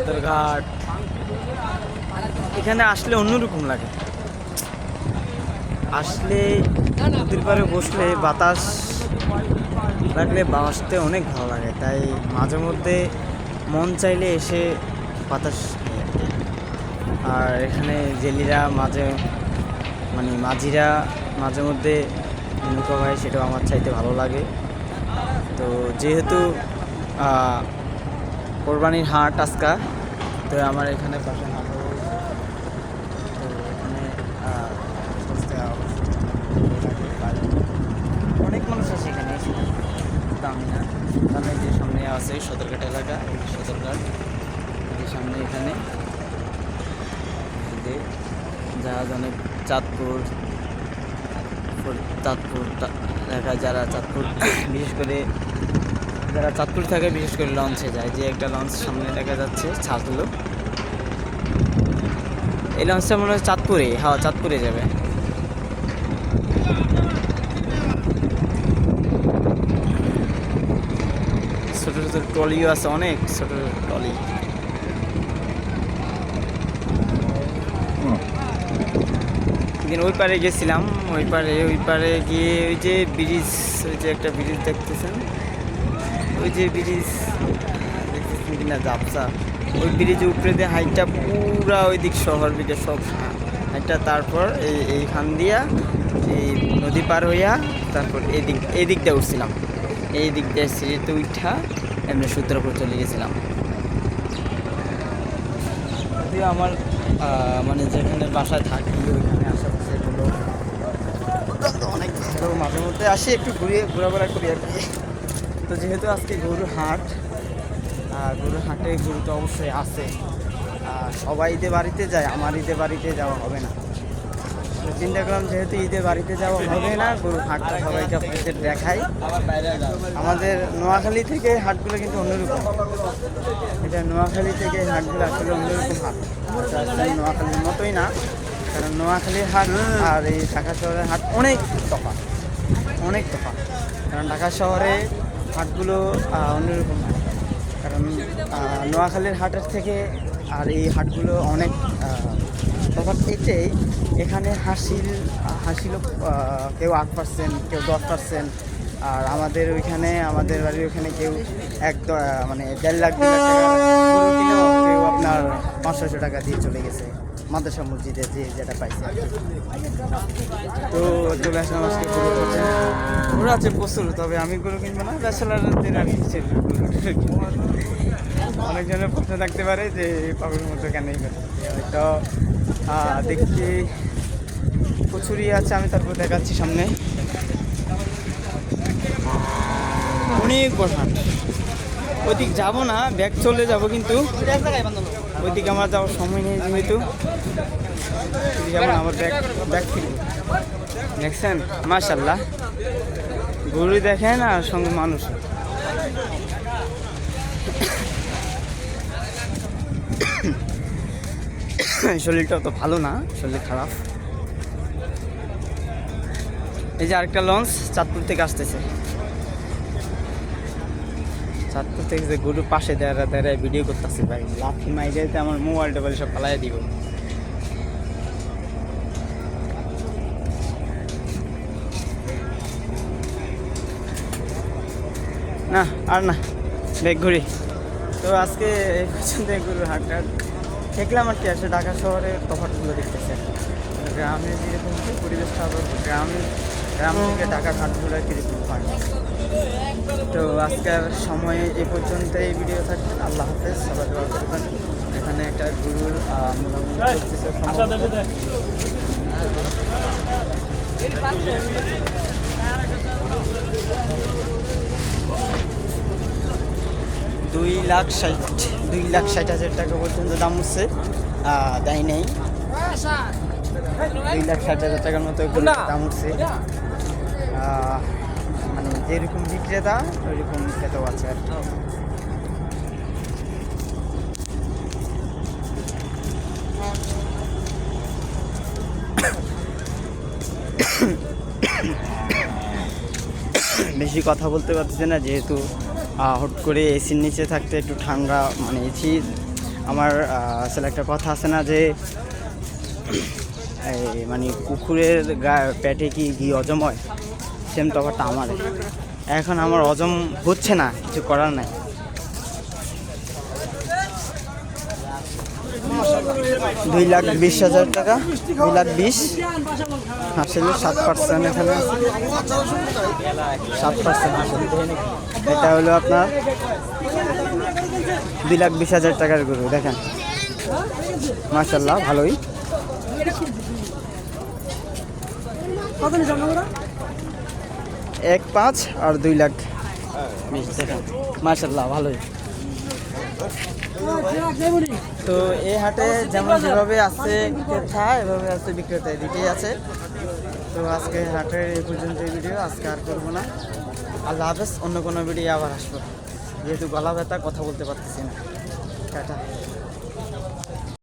সদরঘাট এখানে আসলে অন্যরকম লাগে। আসলে নদীর পাড়ে বসলে বাতাস লাগলে বাসতে অনেক ভালো লাগে, তাই মাঝে মধ্যে মন চাইলে এসে বাতাস নিই আর কি। আর এখানে জেলিরা মাঝিরা মাঝে মধ্যে নৌকা ভাই, সেটাও আমার চাইতে ভালো লাগে। তো যেহেতু কোরবানির হাট আজকা, তো আমার এখানে পাশে হাট, তো এখানে অনেক মানুষ আছে এখানে, দামি না দামে। যে সামনে আছে সদরঘাট এলাকা, এই সদরঘাট, যে সামনে এখানে যে জাহাজ অনেক চাঁদপুর এলাকা, যারা চাঁদপুর বিশেষ করে যারা চাঁদপুর থাকে বিশেষ করে লঞ্চে যায়। যে একটা লঞ্চ সামনে দেখা যাচ্ছে ছাদগুলো, এই লঞ্চটা মনে হয় চাঁদপুরে, হ্যাঁ চাঁদপুরে যাবে। ছোট ছোট ট্রলিও আছে, অনেক ছোট ট্রলি। দিন ওই পারে গেছিলাম, ওই পারে গিয়ে ওই যে ব্রিজ, ওই যে একটা ব্রিজ দেখতেছেন, ওই যে ব্রিজ দেখতেছেন কিনা জাপসা, ওই ব্রিজের উপরে দিয়ে হাইটটা পুরা ওই দিক শহর দিকে সব হাইটটা, তারপর এইখান দিয়া এই নদী পার হইয়া তারপর এই দিক দিয়ে উঠছিলাম, এই দিক দিয়ে সিঁড়িতে উঠা এমনি সূত্রপুর চলে গেছিলাম। যদিও আমার মানে যেখানে বাসায় থাকি ওইখানে আশেপাশে এগুলো অনেক ভালো, মাঝে মধ্যে আসি একটু ঘোরাফেরা করি আর কি। তো যেহেতু আজকে গরুর হাট, গরুর হাটে গরু তো অবশ্যই আছে, সবাই ঈদে বাড়িতে যায়, আমার ঈদে বাড়িতে যাওয়া হবে না। তো চিন্তা করলাম যেহেতু ঈদে বাড়িতে যাওয়া হবে না, গরুর হাটটা সবাইকে আপনাদের দেখাই। আমাদের নোয়াখালী থেকে হাটগুলো কিন্তু অন্যরকম, এটা নোয়াখালী থেকে হাটগুলো আসলে অন্যরকম হাট, নোয়াখালীর মতোই না, কারণ নোয়াখালীর হাট আর এই ঢাকা শহরের হাট অনেক তফাৎ, অনেক তফাৎ। কারণ ঢাকা শহরে হাটগুলো অন্যরকম হয়, কারণ নোয়াখালীর হাটের থেকে আর এই হাটগুলো অনেক তফাৎ। এটাই এখানে হাসিল কেউ 8%, কেউ 10%, আর আমাদের ওইখানে আমাদের বাড়ির ওইখানে কেউ মানে 1.5 লাখ 2 লাখ টাকা কিনেও কেউ আপনার 500 টাকা দিয়ে চলে গেছে মাদ্রাসা মসজিদে, যেটা পাইছে। তো চলে আসলাম আজকে গরু করছে, গরু আছে প্রচুর, তবে আমি গরু কিনবো না, ব্যাচেলারদের আর কি। অনেকজনের প্রশ্ন থাকতে পারে যে পাগলের মতো কেনই করে, হয়তো দেখছি প্রচুরই আছে, আমি তারপর দেখাচ্ছি সামনে অনেক বড় হাট। ওইদিক যাবো না, ব্যাগ চলে যাব, কিন্তু ওইদিকে আমার যাওয়ার সময় নেই, যেহেতু যাবো না, আমার ব্যাগ ফিরব। দেখছেন মাশাআল্লাহ, গরু দেখেন আর সঙ্গে মানুষ। শরীরটা তো ভালো না, শরীর খারাপ। এই যে আরেকটা লঞ্চ চাঁদপুর থেকে আসতেছে, চাঁদপুর থেকে যে গরু পাশে দাঁড়ায় ভিডিও করতেছে ভাই, লাফি মাইরে আমার মোবাইলটা বলে সব পালাই দিব। না আর না, ব্যাগ ঘুরি। তো আজকে এই পর্যন্ত গরুর হাটটা দেখলাম আর কি। আসলে ঢাকা শহরের তফাৎগুলো দেখতেছে, গ্রামে যেরকম পরিবেশটা, আবার গ্রাম থেকে ঢাকার হাটগুলো কীরকম হয়। তো আজকের সময়ে এই পর্যন্ত এই ভিডিও থাকবে। আল্লাহ হাফেজ, সবাই দোয়া করবেন। এখানে একটা গরুর $2,60,000 টাকা পর্যন্ত দাম হচ্ছে, দেয় নেই। 2,60,000 টাকার মতো দাম উঠছে, মানে যেরকম বিক্রেতা ওইরকম খেতেও আছে আর কি। বেশি কথা বলতে পারতেছে না, যেহেতু হট করে এসির নিচে থাকতে একটু ঠান্ডা, মানে এসির আমার আসলে একটা কথা আছে না যে এই মানে কুকুরের পেটে কি ঘি হজম হয়, সেম তফাৎটা আমার। এখন আমার হজম হচ্ছে না, কিছু করার নাই। $2,20,000 2,20,000 আসলে 7% এখানে 7% আসলে। এটা হলো আপনার $2,20,000 গরু। দেখেন মাশাআল্লাহ ভালোই। 1.5 আর 2,20,000 দেখেন মাশাআল্লাহ ভালোই। তো এই হাটে যেমন যেভাবে আছে ক্রেতা এভাবে আছে বিক্রেতা, দুটোই আছে। তো আজকে হাটের এই পর্যন্ত ভিডিও, আজকে আর করবো না। আল্লাহ হাফেজ, অন্য কোনো ভিডিও আবার আসবো, যেহেতু গলা ব্যথা কথা বলতে পারতেছি না। টাটা।